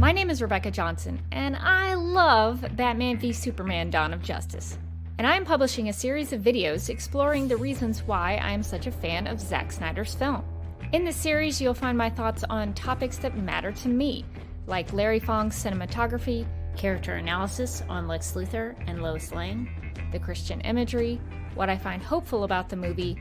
My name is Rebecca Johnson, and I love Batman v Superman: Dawn of Justice. And I am publishing a series of videos exploring the reasons why I am such a fan of Zack Snyder's film. In this series, you'll find my thoughts on topics that matter to me, like Larry Fong's cinematography, character analysis on Lex Luthor and Lois Lane, the Christian imagery, what I find hopeful about the movie,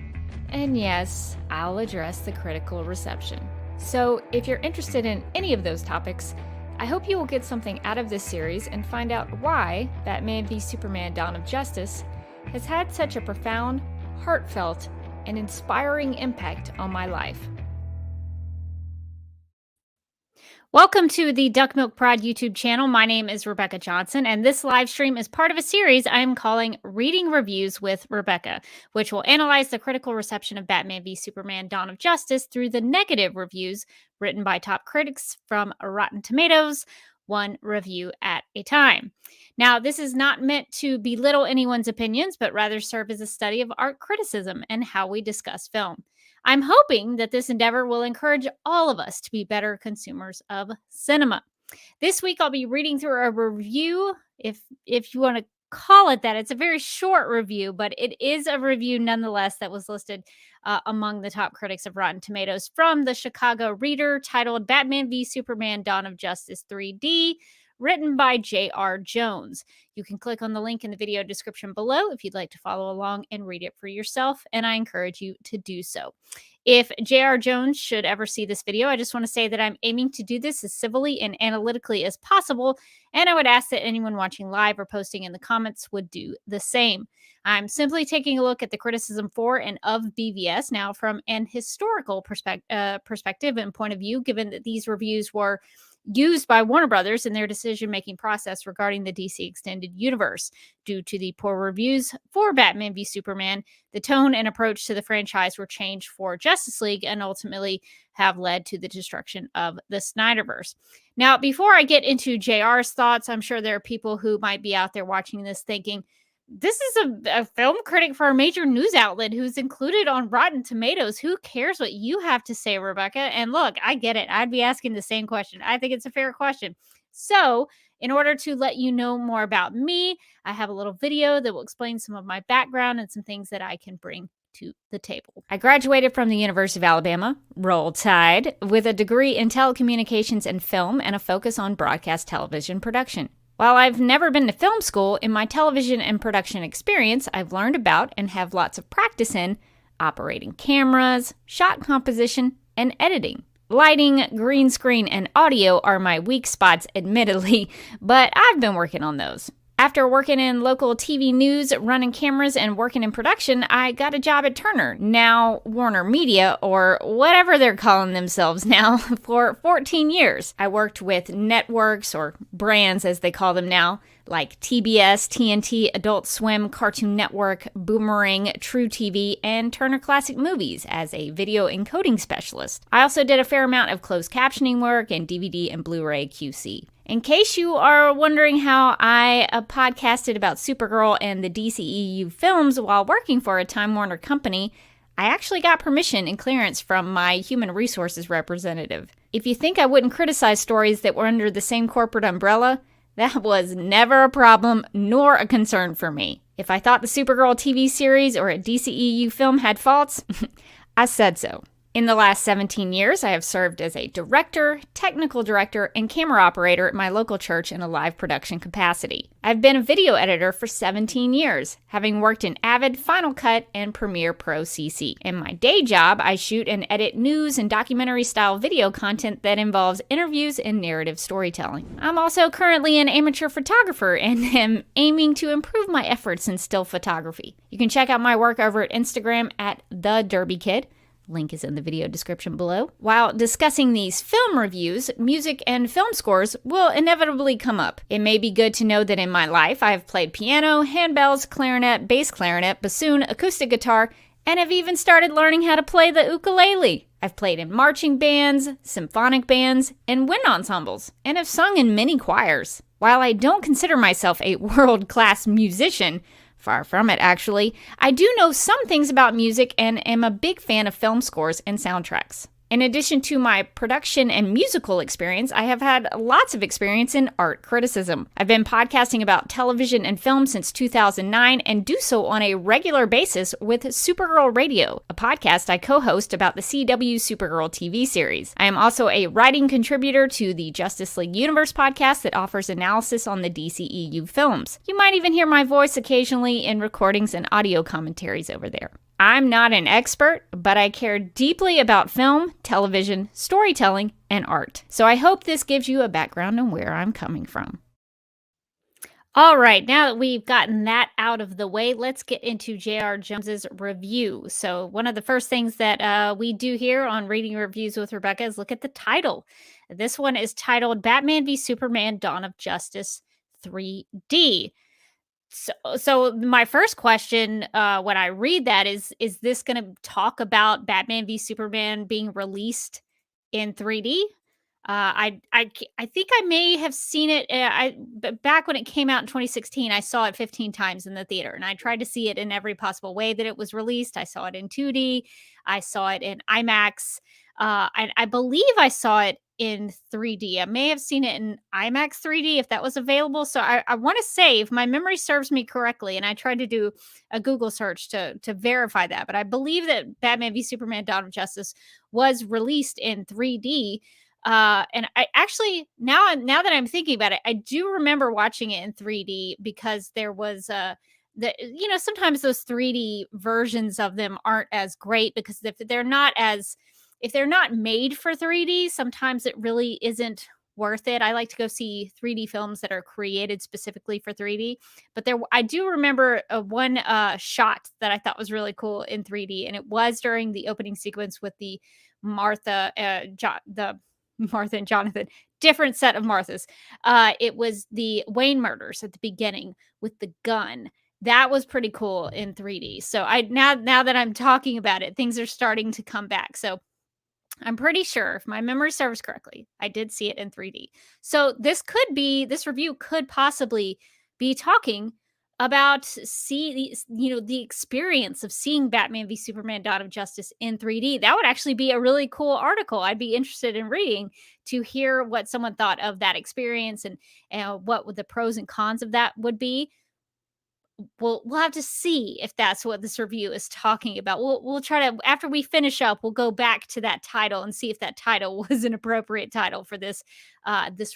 and yes, I'll address the critical reception. So if you're interested in any of those topics, I hope you will get something out of this series and find out why Batman v Superman: Dawn of Justice has had such a profound, heartfelt, and inspiring impact on my life. Welcome to the Duck Milk Pride YouTube channel. My name is Rebecca Johnson, and this live stream is part of a series I am calling Reading Reviews with Rebecca, which will analyze the critical reception of Batman v Superman: Dawn of Justice through the negative reviews written by top critics from Rotten Tomatoes, one review at a time. Now, this is not meant to belittle anyone's opinions, but rather serve as a study of art criticism and how we discuss film. I'm hoping that this endeavor will encourage all of us to be better consumers of cinema. This week, I'll be reading through a review, if you want to call it that. It's a very short review, but it is a review nonetheless that was listed among the top critics of Rotten Tomatoes from the Chicago Reader, titled Batman v Superman: Dawn of Justice 3D, written by J.R. Jones. You can click on the link in the video description below if you'd like to follow along and read it for yourself, and I encourage you to do so. If J.R. Jones should ever see this video, I just want to say that I'm aiming to do this as civilly and analytically as possible, and I would ask that anyone watching live or posting in the comments would do the same. I'm simply taking a look at the criticism for and of BVS now from an historical perspective and point of view, given that these reviews were used by Warner Brothers in their decision-making process regarding the DC Extended Universe. Due to the poor reviews for Batman v Superman, the tone and approach to the franchise were changed for Justice League and ultimately have led to the destruction of the Snyderverse. Now, before I get into JR's thoughts, I'm sure there are people who might be out there watching this thinking, this is a film critic for a major news outlet who's included on Rotten Tomatoes. Who cares what you have to say, Rebecca? And look, I get it. I'd be asking the same question. I think it's a fair question. So, in order to let you know more about me, I have a little video that will explain some of my background and some things that I can bring to the table. I graduated from the University of Alabama, Roll Tide, with a degree in telecommunications and film and a focus on broadcast television production. While I've never been to film school, in my television and production experience, I've learned about and have lots of practice in operating cameras, shot composition, and editing. Lighting, green screen, and audio are my weak spots, admittedly, but I've been working on those. After working in local TV news, running cameras, and working in production, I got a job at Turner, now Warner Media, or whatever they're calling themselves now, for 14 years. I worked with networks, or brands as they call them now, like TBS, TNT, Adult Swim, Cartoon Network, Boomerang, True TV, and Turner Classic Movies as a video encoding specialist. I also did a fair amount of closed captioning work and DVD and Blu-ray QC. In case you are wondering how I podcasted about Supergirl and the DCEU films while working for a Time Warner company, I actually got permission and clearance from my human resources representative. If you think I wouldn't criticize stories that were under the same corporate umbrella, that was never a problem nor a concern for me. If I thought the Supergirl TV series or a DCEU film had faults, I said so. In the last 17 years, I have served as a director, technical director, and camera operator at my local church in a live production capacity. I've been a video editor for 17 years, having worked in Avid, Final Cut, and Premiere Pro CC. In my day job, I shoot and edit news and documentary-style video content that involves interviews and narrative storytelling. I'm also currently an amateur photographer and am aiming to improve my efforts in still photography. You can check out my work over at Instagram at @TheDerbyKid. Link is in the video description below. While discussing these film reviews, music and film scores will inevitably come up. It may be good to know that in my life, I have played piano, handbells, clarinet, bass clarinet, bassoon, acoustic guitar, and have even started learning how to play the ukulele. I've played in marching bands, symphonic bands, and wind ensembles, and have sung in many choirs. While I don't consider myself a world-class musician, far from it, actually, I do know some things about music and am a big fan of film scores and soundtracks. In addition to my production and musical experience, I have had lots of experience in art criticism. I've been podcasting about television and film since 2009 and do so on a regular basis with Supergirl Radio, a podcast I co-host about the CW Supergirl TV series. I am also a writing contributor to the Justice League Universe podcast that offers analysis on the DCEU films. You might even hear my voice occasionally in recordings and audio commentaries over there. I'm not an expert, but I care deeply about film, television, storytelling, and art. So I hope this gives you a background on where I'm coming from. All right, now that we've gotten that out of the way, let's get into J.R. Jones's review. So one of the first things that we do here on Reading Reviews with Rebecca is look at the title. This one is titled Batman v Superman: Dawn of Justice 3D. So my first question when I read that is this going to talk about Batman v Superman being released in 3D? I think I may have seen it. But back when it came out in 2016, I saw it 15 times in the theater, and I tried to see it in every possible way that it was released. I saw it in 2D. I saw it in IMAX. I believe I saw it in 3D. I may have seen it in IMAX 3D if that was available. So I want to say, if my memory serves me correctly, and I tried to do a Google search to verify that, but I believe that Batman v Superman: Dawn of Justice was released in 3D. And I actually now that I'm thinking about it, I do remember watching it in 3D because there was sometimes those 3D versions of them aren't as great because if they're not made for 3D, sometimes it really isn't worth it. I like to go see 3D films that are created specifically for 3D. But I do remember one shot that I thought was really cool in 3D, and it was during the opening sequence with the Martha and Jonathan, different set of Marthas. It was the Wayne murders at the beginning with the gun. That was pretty cool in 3D. So now that I'm talking about it, things are starting to come back. So I'm pretty sure, if my memory serves correctly, I did see it in 3D. So this review could possibly be talking about the experience of seeing Batman v Superman: Dawn of Justice in 3D. That would actually be a really cool article. I'd be interested in reading to hear what someone thought of that experience and what the pros and cons of that would be. We'll have to see if that's what this review is talking about. We'll try to, after we finish up, we'll go back to that title and see if that title was an appropriate title for this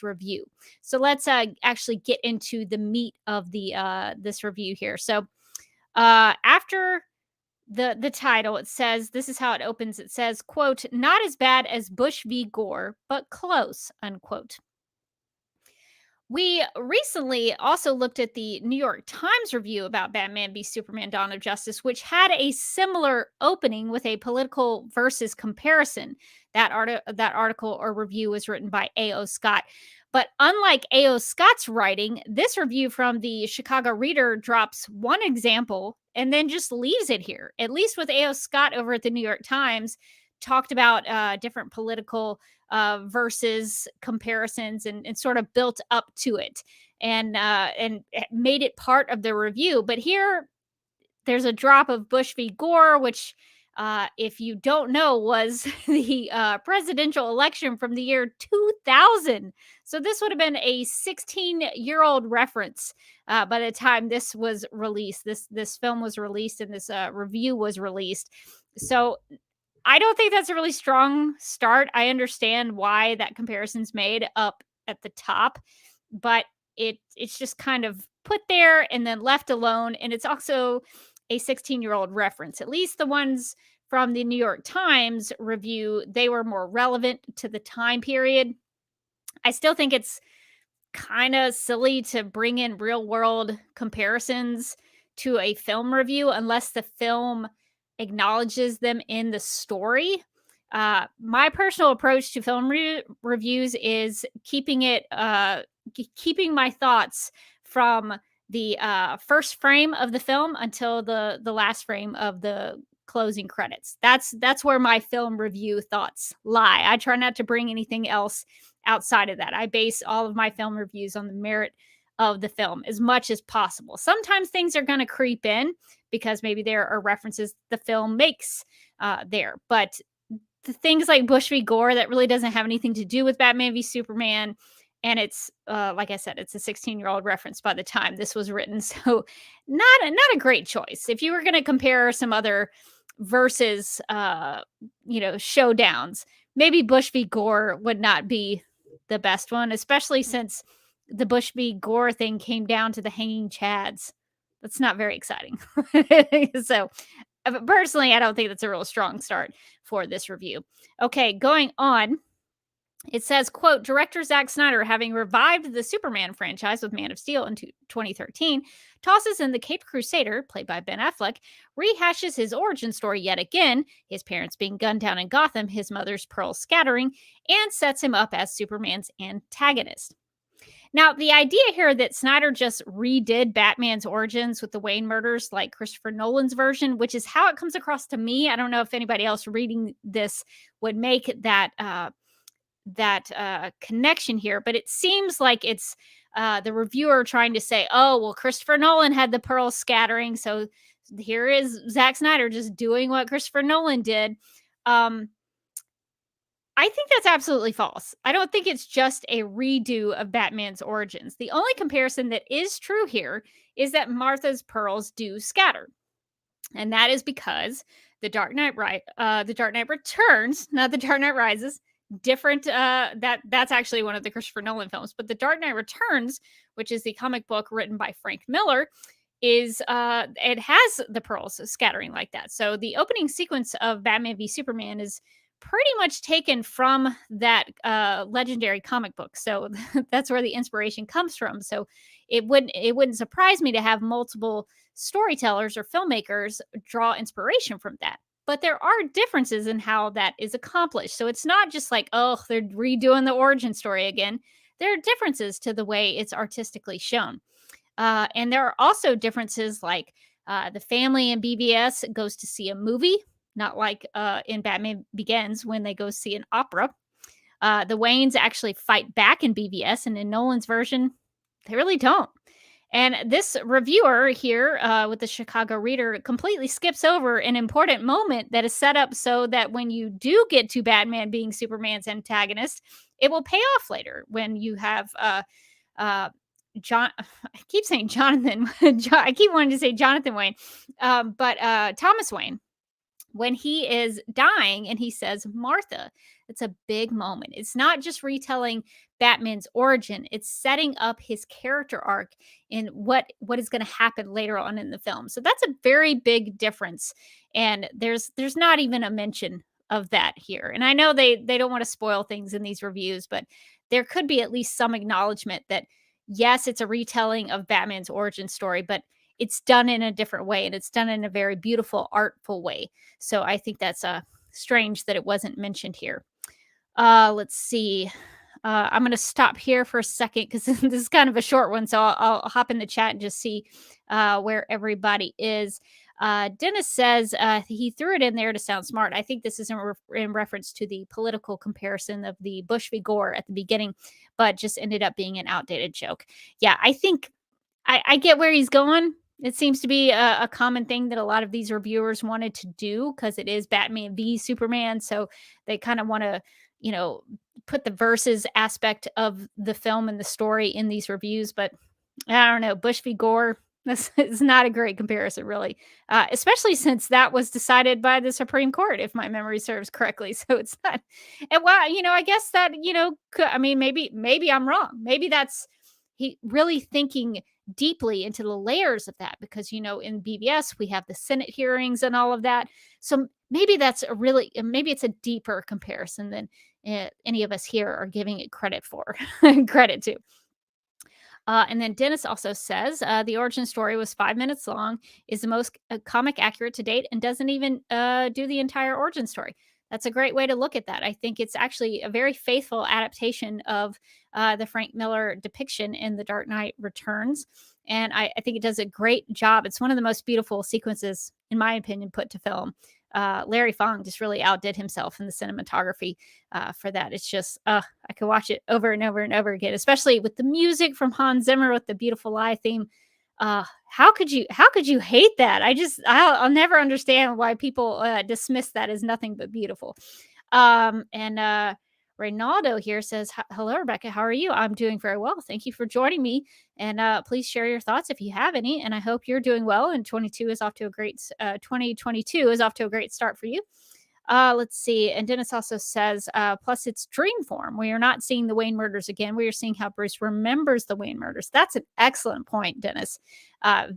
review. So let's actually get into the meat of this review here. So after the title, it says, this is how it opens. It says, quote, "Not as bad as Bush v. Gore, but close," unquote. We recently also looked at the New York Times review about Batman v Superman: Dawn of Justice, which had a similar opening with a political versus comparison. That article or review was written by A.O. Scott. But unlike A.O. Scott's writing, this review from the Chicago Reader drops one example and then just leaves it here. At least with A.O. Scott over at the New York Times, talked about different political versus comparisons and sort of built up to it and made it part of the review. But here, there's a drop of Bush v. Gore, which, if you don't know, was the presidential election from the year 2000. So this would have been a 16-year-old reference by the time this was released. This film was released and this review was released. So I don't think that's a really strong start. I understand why that comparison's made up at the top, but it's just kind of put there and then left alone. And it's also a 16-year-old reference. At least the ones from the New York Times review, they were more relevant to the time period. I still think it's kind of silly to bring in real world comparisons to a film review unless the film acknowledges them in the story. My personal approach to film reviews is keeping my thoughts from the first frame of the film until the last frame of the closing credits. That's where my film review thoughts lie. I try not to bring anything else outside of that. I base all of my film reviews on the merit of the film as much as possible. Sometimes things are going to creep in because maybe there are references the film makes there. But the things like Bush v. Gore that really doesn't have anything to do with Batman v Superman. And it's like I said, it's a 16-year-old reference by the time this was written. So not a great choice. If you were going to compare some other versus showdowns, maybe Bush v. Gore would not be the best one, especially since the Bush v. Gore thing came down to the hanging chads. That's not very exciting. So personally, I don't think that's a real strong start for this review. Okay, going on. It says, quote, director Zack Snyder, having revived the Superman franchise with Man of Steel in 2013, tosses in the Caped Crusader, played by Ben Affleck, rehashes his origin story yet again, his parents being gunned down in Gotham, his mother's pearls scattering, and sets him up as Superman's antagonist. Now, the idea here that Snyder just redid Batman's origins with the Wayne murders like Christopher Nolan's version, which is how it comes across to me. I don't know if anybody else reading this would make that connection here, but it seems like it's the reviewer trying to say, oh, well, Christopher Nolan had the pearl scattering, so here is Zack Snyder just doing what Christopher Nolan did. I think that's absolutely false. I don't think it's just a redo of Batman's origins. The only comparison that is true here is that Martha's pearls do scatter. And that is because the Dark Knight Returns, not the Dark Knight Rises, different that's actually one of the Christopher Nolan films, but the Dark Knight Returns, which is the comic book written by Frank Miller, is it has the pearls scattering like that. So the opening sequence of Batman v Superman is pretty much taken from that legendary comic book. So that's where the inspiration comes from. So it wouldn't surprise me to have multiple storytellers or filmmakers draw inspiration from that. But there are differences in how that is accomplished. So it's not just like, oh, they're redoing the origin story again. There are differences to the way it's artistically shown. And there are also differences like the family in BVS goes to see a movie, not like in Batman Begins when they go see an opera. The Waynes actually fight back in BVS, and in Nolan's version, they really don't. And this reviewer here with the Chicago Reader completely skips over an important moment that is set up so that when you do get to Batman being Superman's antagonist, it will pay off later when you have John. I keep saying Jonathan. I keep wanting to say Jonathan Wayne, but Thomas Wayne. When he is dying and he says Martha, it's a big moment. It's not just retelling Batman's origin, it's setting up his character arc in what is going to happen later on in the film. So that's a very big difference, and there's not even a mention of that here. And I know they don't want to spoil things in these reviews, but there could be at least some acknowledgement that yes, it's a retelling of Batman's origin story, but it's done in a different way, and it's done in a very beautiful, artful way. So I think that's strange that it wasn't mentioned here. Let's see. I'm going to stop here for a second because this is kind of a short one. So I'll hop in the chat and just see where everybody is. Dennis says he threw it in there to sound smart. I think this is in reference to the political comparison of the Bush v. Gore at the beginning, but just ended up being an outdated joke. Yeah, I think I get where he's going. It seems to be a common thing that a lot of these reviewers wanted to do because it is Batman v Superman. So they kind of want to, put the versus aspect of the film and the story in these reviews. But I don't know, Bush v. Gore, this is not a great comparison, really, especially since that was decided by the Supreme Court, if my memory serves correctly. So it's not, and well, I guess that, maybe I'm wrong. Maybe that's he really thinking deeply into the layers of that because in BVS we have the Senate hearings and all of that, so maybe that's maybe it's a deeper comparison than any of us here are giving it credit to. And then Dennis also says the origin story was 5 minutes long, is the most comic accurate to date, and doesn't even do the entire origin story. That's a great way to look at that. I think it's actually a very faithful adaptation of the Frank Miller depiction in The Dark Knight Returns. And I think it does a great job. It's one of the most beautiful sequences, in my opinion, put to film. Larry Fong just really outdid himself in the cinematography for that. It's just, I could watch it over and over and over again, especially with the music from Hans Zimmer with the Beautiful Lie theme. How could you hate that? I'll never understand why people dismiss that as nothing but beautiful. And Reynaldo here says, Hello, Rebecca. How are you? I'm doing very well. Thank you for joining me. And please share your thoughts if you have any. And I hope you're doing well. And 2022 is off to a great start for you. Let's see. And Dennis also says, plus it's dream form. We are not seeing the Wayne murders again. We are seeing how Bruce remembers the Wayne murders. That's an excellent point, Dennis.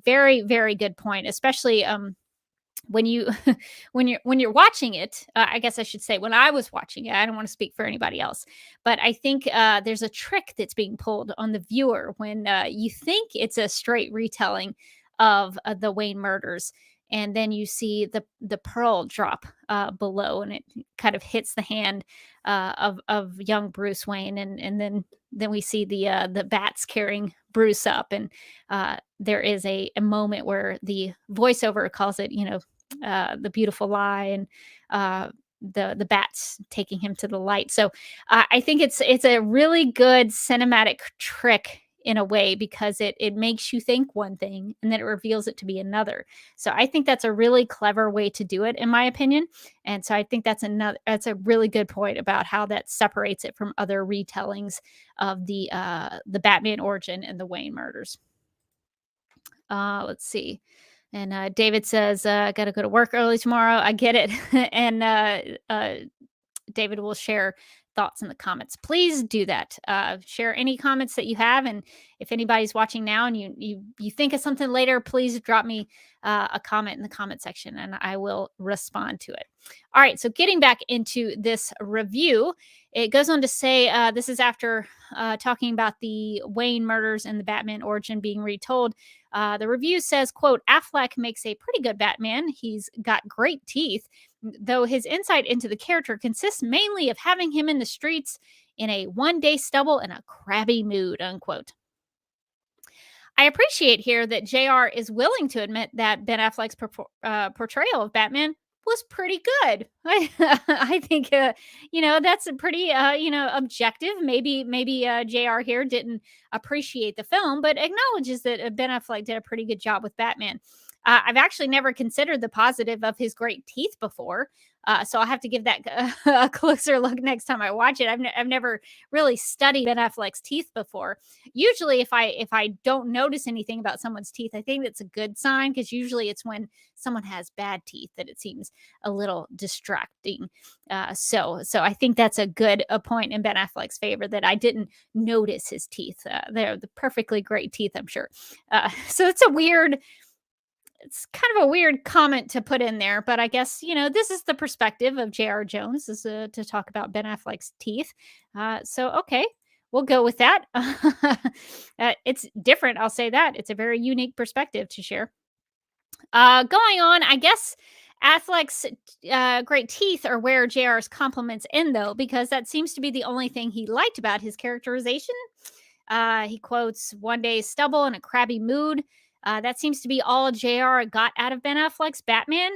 Very, very good point, especially when you when you're watching it. I guess I should say when I was watching it. I don't want to speak for anybody else, but I think there's a trick that's being pulled on the viewer when you think it's a straight retelling of the Wayne murders, and then you see the pearl drop below, and it kind of hits the hand of young Bruce Wayne, and then we see the bats carrying Bruce up, and there is a moment where the voiceover calls it, the beautiful lie, and the bats taking him to the light. So I think it's a really good cinematic trick in a way, because it makes you think one thing and then it reveals it to be another. So I think that's a really clever way to do it, in my opinion. And so I think that's a really good point about how that separates it from other retellings of the Batman origin and the Wayne murders. Let's see. And David says, "Got to go to work early tomorrow." I get it. And David will share thoughts in the comments. Please do that. Share any comments that you have, and if anybody's watching now and you think of something later, please drop me a comment in the comment section, and I will respond to it. All right. So getting back into this review, it goes on to say this is after talking about the Wayne murders and the Batman origin being retold. The review says, quote, Affleck makes a pretty good Batman. He's got great teeth, though his insight into the character consists mainly of having him in the streets in a one-day stubble and a crabby mood, unquote. I appreciate here that JR is willing to admit that Ben Affleck's portrayal of Batman was pretty good. I think, that's a pretty, objective. Maybe JR here didn't appreciate the film, but acknowledges that Ben Affleck did a pretty good job with Batman. I've actually never considered the positive of his great teeth before. So I'll have to give that a closer look next time I watch it. I've never really studied Ben Affleck's teeth before. Usually, if I don't notice anything about someone's teeth, I think that's a good sign, because usually it's when someone has bad teeth that it seems a little distracting. So I think that's a point in Ben Affleck's favor, that I didn't notice his teeth. They're the perfectly great teeth, I'm sure. So it's kind of a weird comment to put in there, but I guess, this is the perspective of J.R. Jones, is to talk about Ben Affleck's teeth. So, okay, we'll go with that. It's different, I'll say that. It's a very unique perspective to share. Going on, I guess Affleck's great teeth are where JR's compliments end, though, because that seems to be the only thing he liked about his characterization. He quotes one day stubble and a crabby mood. That seems to be all JR got out of Ben Affleck's Batman.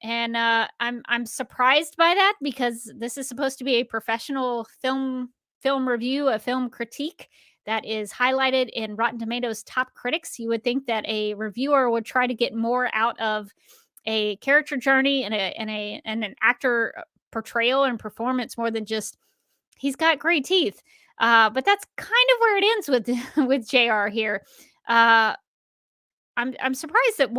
And I'm surprised by that, because this is supposed to be a professional film review, a film critique that is highlighted in Rotten Tomatoes top critics. You would think that a reviewer would try to get more out of a character journey and an actor portrayal and performance, more than just he's got great teeth. But that's kind of where it ends with JR here. I'm surprised that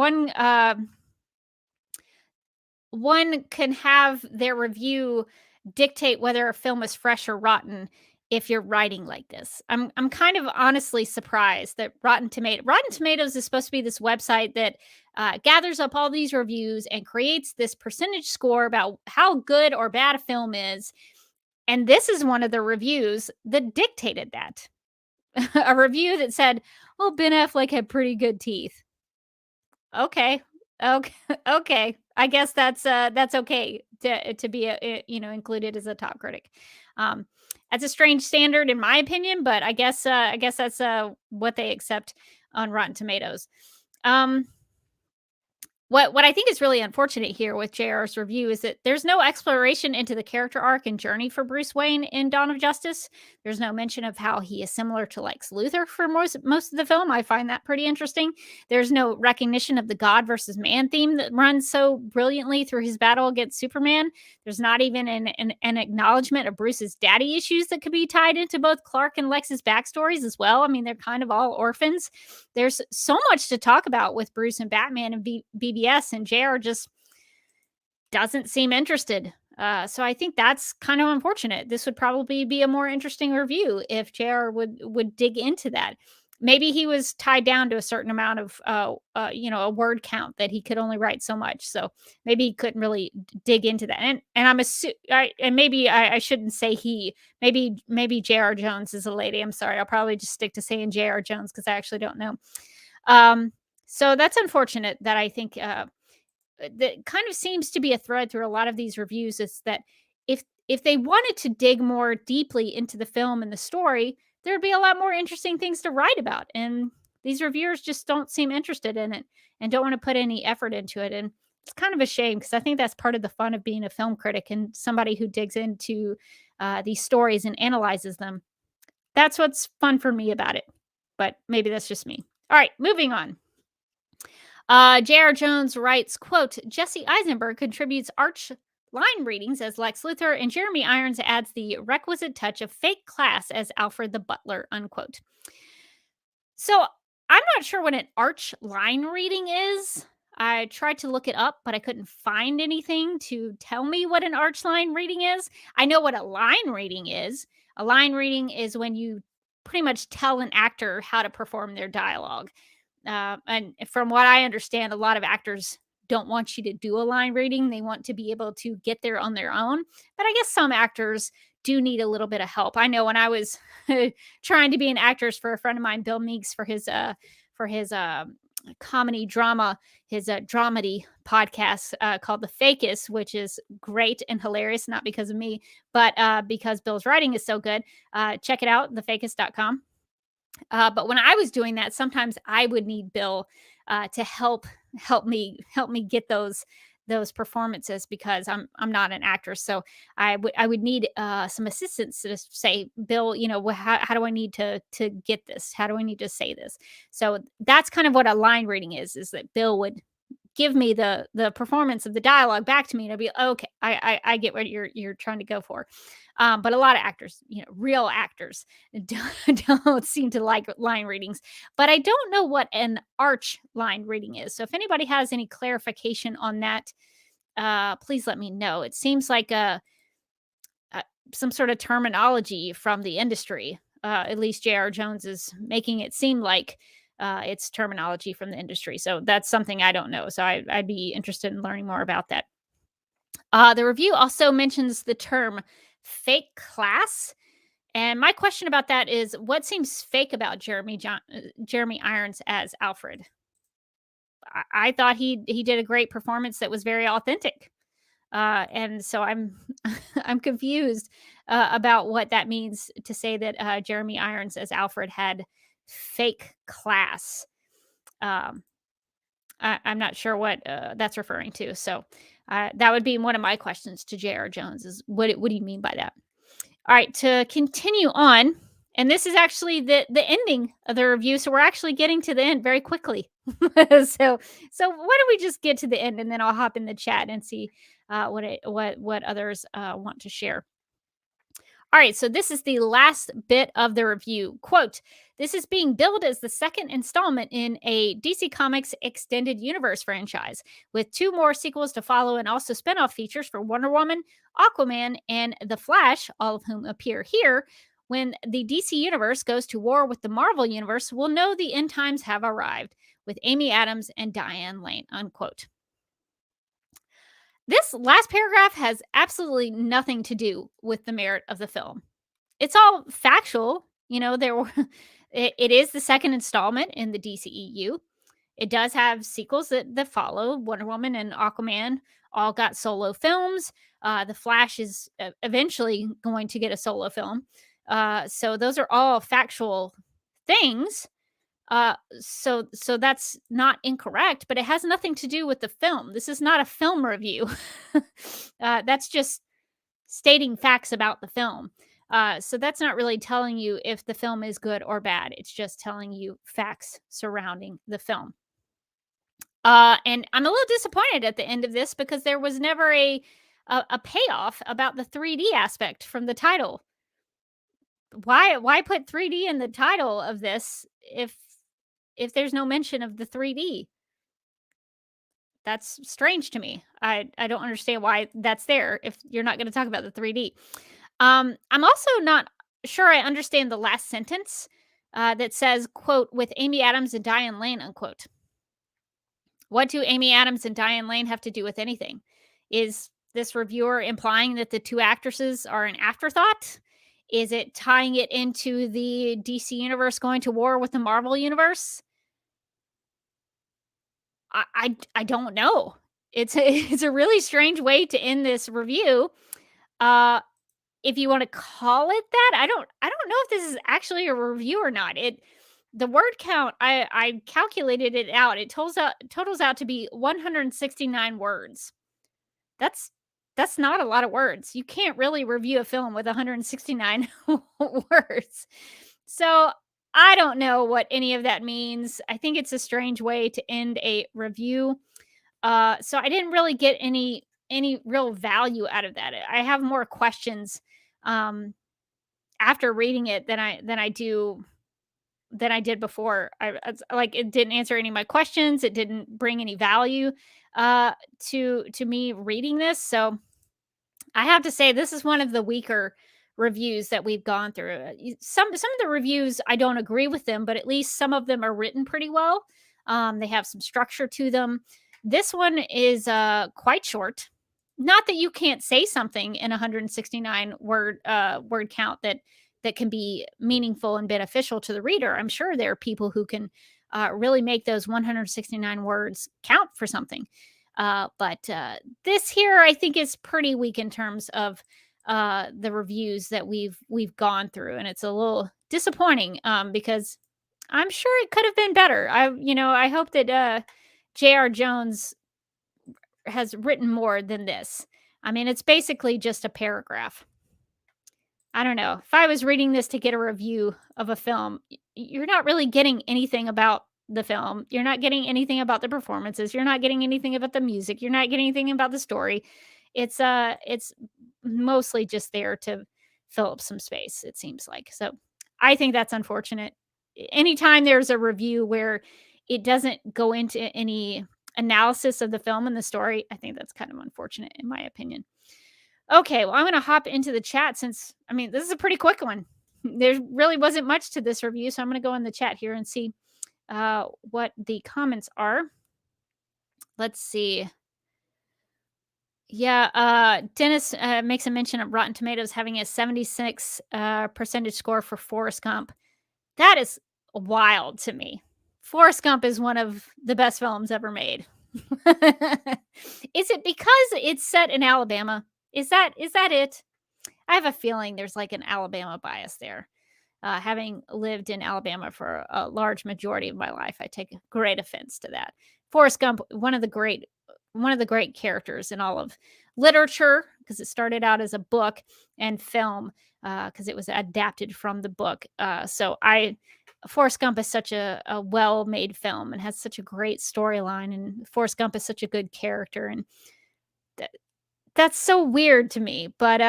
one can have their review dictate whether a film is fresh or rotten if you're writing like this. I'm kind of honestly surprised that Rotten Tomatoes is supposed to be this website that gathers up all these reviews and creates this percentage score about how good or bad a film is. And this is one of the reviews that dictated that. A review that said, "Oh, Ben Affleck had pretty good teeth." Okay. Okay. Okay. I guess that's okay to be included as a top critic. That's a strange standard in my opinion, but I guess that's what they accept on Rotten Tomatoes. What I think is really unfortunate here with JR's review is that there's no exploration into the character arc and journey for Bruce Wayne in Dawn of Justice. There's no mention of how he is similar to Lex Luthor for most of the film. I find that pretty interesting. There's no recognition of the God versus man theme that runs so brilliantly through his battle against Superman. There's not even an acknowledgement of Bruce's daddy issues that could be tied into both Clark and Lex's backstories as well. I mean, they're kind of all orphans. There's so much to talk about with Bruce and Batman and BBS, and JR just doesn't seem interested. So I think that's kind of unfortunate. This would probably be a more interesting review if JR would dig into that. Maybe he was tied down to a certain amount of a word count that he could only write so much. So maybe he couldn't really dig into that. And maybe I shouldn't say he. Maybe J.R. Jones is a lady. I'm sorry. I'll probably just stick to saying J.R. Jones because I actually don't know. So that's unfortunate that I think that kind of seems to be a thread through a lot of these reviews is that if they wanted to dig more deeply into the film and the story, there'd be a lot more interesting things to write about. And these reviewers just don't seem interested in it and don't want to put any effort into it. And it's kind of a shame because I think that's part of the fun of being a film critic and somebody who digs into these stories and analyzes them. That's what's fun for me about it. But maybe that's just me. All right, moving on. J.R. Jones writes, quote, Jesse Eisenberg contributes arch line readings as Lex Luthor, and Jeremy Irons adds the requisite touch of fake class as Alfred the Butler, unquote. So I'm not sure what an arch line reading is. I tried to look it up, but I couldn't find anything to tell me what an arch line reading is. I know what a line reading is. A line reading is when you pretty much tell an actor how to perform their dialogue. And from what I understand, a lot of actors don't want you to do a line reading. They want to be able to get there on their own. But I guess some actors do need a little bit of help. I know when I was trying to be an actress for a friend of mine, Bill Meeks, for his comedy drama, his dramedy podcast called The Fakest, which is great and hilarious, not because of me, but because Bill's writing is so good. Check it out, thefakest.com. But when I was doing that, sometimes I would need Bill to help me get those performances because I'm not an actor. So I would need some assistance to say, Bill, how do I need to get this? How do I need to say this? So that's kind of what a line reading is that Bill would give me the performance of the dialogue back to me and I'd be okay. I get what you're trying to go for. But a lot of actors, real actors don't seem to like line readings, but I don't know what an arch line reading is. So if anybody has any clarification on that, please let me know. It seems like some sort of terminology from the industry. At least J.R. Jones is making it seem like it's terminology from the industry. So that's something I don't know. So I'd be interested in learning more about that. The review also mentions the term fake class. And my question about that is what seems fake about Jeremy Irons as Alfred? I thought he did a great performance that was very authentic. And so I'm I'm confused about what that means to say that Jeremy Irons as Alfred had fake class. Um, I'm not sure what that's referring to. So that would be one of my questions to J.R. Jones is what do you mean by that? All right, to continue on, and this is actually the ending of the review, so we're actually getting to the end very quickly. so why don't we just get to the end, and then I'll hop in the chat and see what others want to share. All right, so this is the last bit of the review. Quote, this is being billed as the second installment in a DC Comics Extended Universe franchise, with 2 more sequels to follow and also spinoff features for Wonder Woman, Aquaman, and The Flash, all of whom appear here. When the DC Universe goes to war with the Marvel Universe, we'll know the end times have arrived, with Amy Adams and Diane Lane, unquote. This last paragraph has absolutely nothing to do with the merit of the film. It's all factual. It is the second installment in the DCEU. It does have sequels that follow. Wonder Woman and Aquaman all got solo films. The Flash is eventually going to get a solo film. So those are all factual things. So that's not incorrect, but it has nothing to do with the film. This is not a film review. That's just stating facts about the film. So that's not really telling you if the film is good or bad. It's just telling you facts surrounding the film. And I'm a little disappointed at the end of this because there was never a payoff about the 3D aspect from the title. Why put 3D in the title of this if there's no mention of the 3D? That's strange to me. I don't understand why that's there if you're not going to talk about the 3D. I'm also not sure I understand the last sentence that says, "quote with Amy Adams and Diane Lane," unquote. What do Amy Adams and Diane Lane have to do with anything? Is this reviewer implying that the two actresses are an afterthought? Is it tying it into the DC universe going to war with the Marvel universe? I don't know. It's a it's a really strange way to end this review. Uh, if you want to call it that, I don't know if this is actually a review or not. The word count, I calculated it out. It totals out to be 169 words. That's that's not a lot of words. You can't really review a film with 169 words. So, I don't know what any of that means. I think it's a strange way to end a review. So I didn't really get any real value out of that. I have more questions um after reading it than I did before. Like it didn't answer any of my questions. It didn't bring any value to me reading this. So I have to say this is one of the weaker reviews that we've gone through. Some of the reviews I don't agree with them, but at least some of them are written pretty well. They have some structure to them. This one is quite short. Not that you can't say something in 169 word count that can be meaningful and beneficial to the reader. I'm sure there are people who can really make those 169 words count for something. But this here, I think, is pretty weak in terms of the reviews that we've gone through, and it's a little disappointing because I'm sure it could have been better. I hope that J.R. Jones has written more than this. I mean, it's basically just a paragraph. I don't know. If I was reading this to get a review of a film, you're not really getting anything about the film. You're not getting anything about the performances. You're not getting anything about the music. You're not getting anything about the story. It's mostly just there to fill up some space, it seems like. So I think that's unfortunate. Anytime there's a review where it doesn't go into any analysis of the film and the story, I think that's kind of unfortunate in my opinion. Okay, well, I'm gonna hop into the chat since I mean, this is a pretty quick one. There really wasn't much to this review, so I'm gonna go in the chat here and see what the comments are. Let's see. Yeah, Dennis makes a mention of Rotten Tomatoes having a 76 percentage score for Forrest Gump. That is wild to me. Forrest Gump is one of the best films ever made. Is it because it's set in Alabama? Is that it? I have a feeling there's like an Alabama bias there. Having lived in Alabama for a large majority of my life, I take great offense to that. Forrest Gump, one of the great characters in all of literature, because it started out as a book, and film, because it was adapted from the book. Forrest Gump is such a well-made film and has such a great storyline, and Forrest Gump is such a good character, and that's so weird to me, but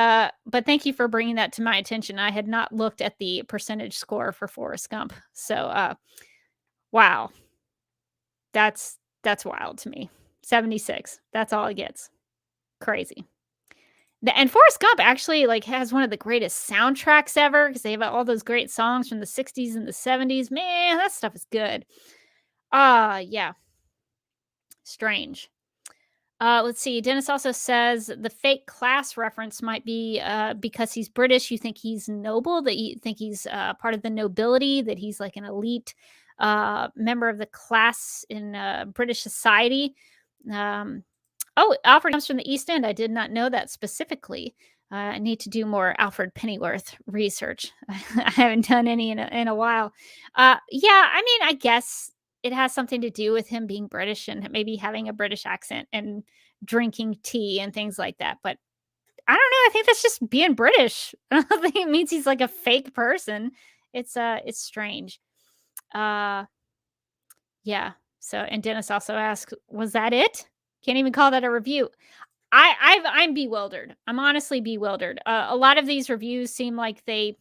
thank you for bringing that to my attention. I had not looked at the percentage score for Forrest Gump. So, wow. That's wild to me. 76. That's all it gets. Crazy. And Forrest Gump actually like has one of the greatest soundtracks ever because they have all those great songs from the 60s and the 70s. Man, that stuff is good. Yeah. Strange. Let's see. Dennis also says the fake class reference might be because he's British. You think he's noble, that you think he's part of the nobility, that he's like an elite member of the class in British society. Oh, Alfred comes from the East End. I did not know that specifically. I need to do more Alfred Pennyworth research. I haven't done any in a while. Yeah, I mean, I guess it has something to do with him being British and maybe having a British accent and drinking tea and things like that. But I don't know. I think that's just being British. I don't think it means he's like a fake person. It's strange. Uh, yeah. So, and Dennis also asked, "Was that it? Can't even call that a review." I'm bewildered. I'm honestly bewildered. A lot of these reviews seem like they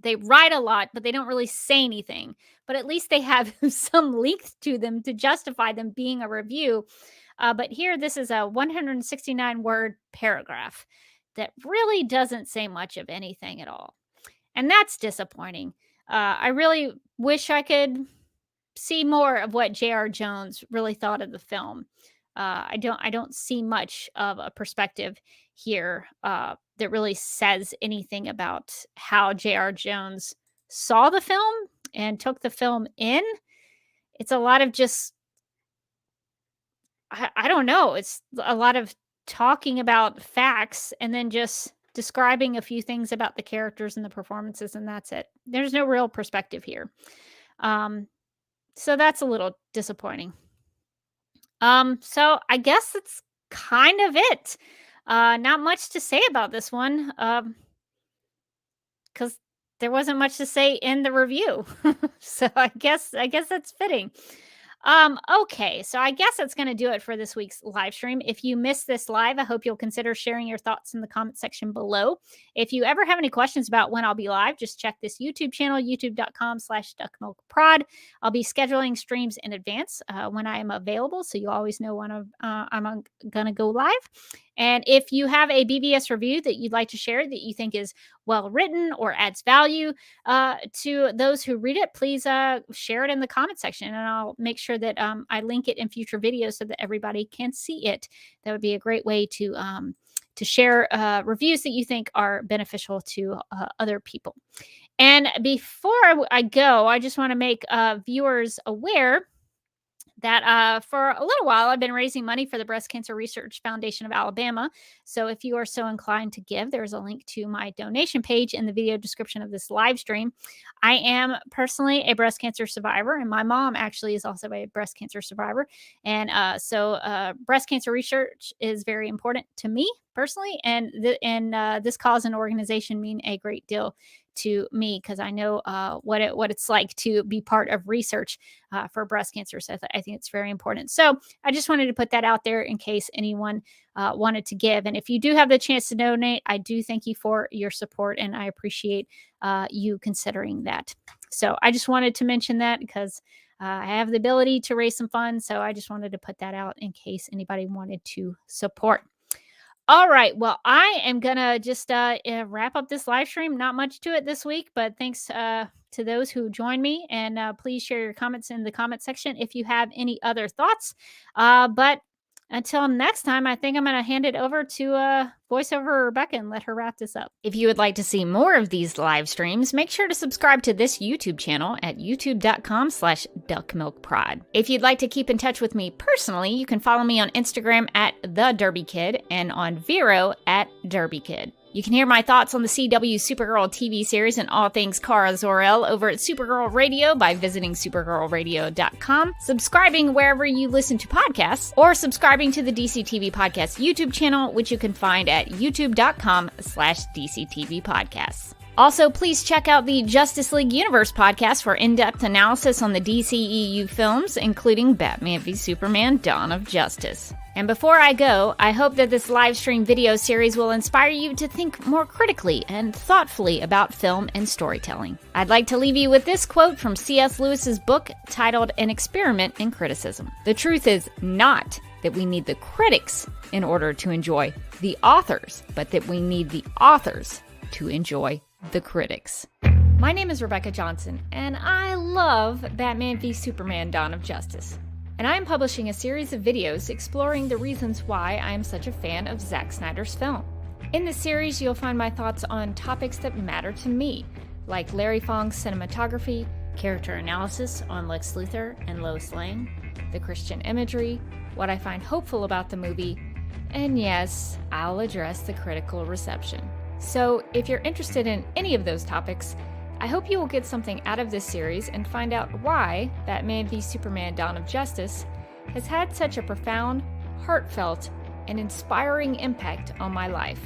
write a lot, but they don't really say anything. But at least they have some length to them to justify them being a review. But here, this is a 169 word paragraph that really doesn't say much of anything at all. And that's disappointing. I really wish I could see more of what J.R. Jones really thought of the film. I don't see much of a perspective here that really says anything about how J.R. Jones saw the film and took the film in. It's a lot of just I don't know. It's a lot of talking about facts and then just describing a few things about the characters and the performances, and that's it. There's no real perspective here. Um, so that's a little disappointing. So I guess that's kind of it. Not much to say about this one, because there wasn't much to say in the review. So I guess that's fitting. Okay, so I guess that's going to do it for this week's live stream. If you missed this live, I hope you'll consider sharing your thoughts in the comment section below. If you ever have any questions about when I'll be live, just check this YouTube channel, youtube.com/duckmilkprod. I'll be scheduling streams in advance when I am available, so you always know when I'm going to go live. And if you have a BBS review that you'd like to share that you think is well written or adds value to those who read it, please share it in the comment section, and I'll make sure that I link it in future videos so that everybody can see it. That would be a great way to share reviews that you think are beneficial to other people. And before I go, I just want to make viewers aware that for a little while I've been raising money for the Breast Cancer Research Foundation of Alabama. So if you are so inclined to give, there's a link to my donation page in the video description of this live stream. I am personally a breast cancer survivor, and my mom actually is also a breast cancer survivor. And so breast cancer research is very important to me personally, and this cause and organization mean a great deal to me because I know what it's like to be part of research for breast cancer. So I think it's very important. So I just wanted to put that out there in case anyone wanted to give. And if you do have the chance to donate, I do thank you for your support, and I appreciate you considering that. So I just wanted to mention that because I have the ability to raise some funds. So I just wanted to put that out in case anybody wanted to support. All right. Well, I am going to just wrap up this live stream. Not much to it this week, but thanks to those who joined me. And please share your comments in the comment section if you have any other thoughts. But until next time, I think I'm going to hand it over to voiceover Rebecca and let her wrap this up. If you would like to see more of these live streams, make sure to subscribe to this YouTube channel at youtube.com/duckmilkprod. If you'd like to keep in touch with me personally, you can follow me on Instagram at The Derby Kid and on Vero at Derby Kid. You can hear my thoughts on the CW Supergirl TV series and all things Kara Zor-El over at Supergirl Radio by visiting supergirlradio.com, subscribing wherever you listen to podcasts, or subscribing to the DC TV Podcast YouTube channel, which you can find at youtube.com/DCTV Podcasts. Also, please check out the Justice League Universe podcast for in-depth analysis on the DCEU films, including Batman v Superman: Dawn of Justice. And before I go, I hope that this live stream video series will inspire you to think more critically and thoughtfully about film and storytelling. I'd like to leave you with this quote from C.S. Lewis's book titled An Experiment in Criticism. The truth is not that we need the critics in order to enjoy the authors, but that we need the authors to enjoy the critics. My name is Rebecca Johnson, and I love Batman v Superman: Dawn of Justice. And I am publishing a series of videos exploring the reasons why I am such a fan of Zack Snyder's film. In this series, you'll find my thoughts on topics that matter to me, like Larry Fong's cinematography, character analysis on Lex Luthor and Lois Lane, the Christian imagery, what I find hopeful about the movie, And yes, I'll address the critical reception. So, if you're interested in any of those topics, I hope you will get something out of this series and find out why Batman v Superman: Dawn of Justice has had such a profound, heartfelt, and inspiring impact on my life.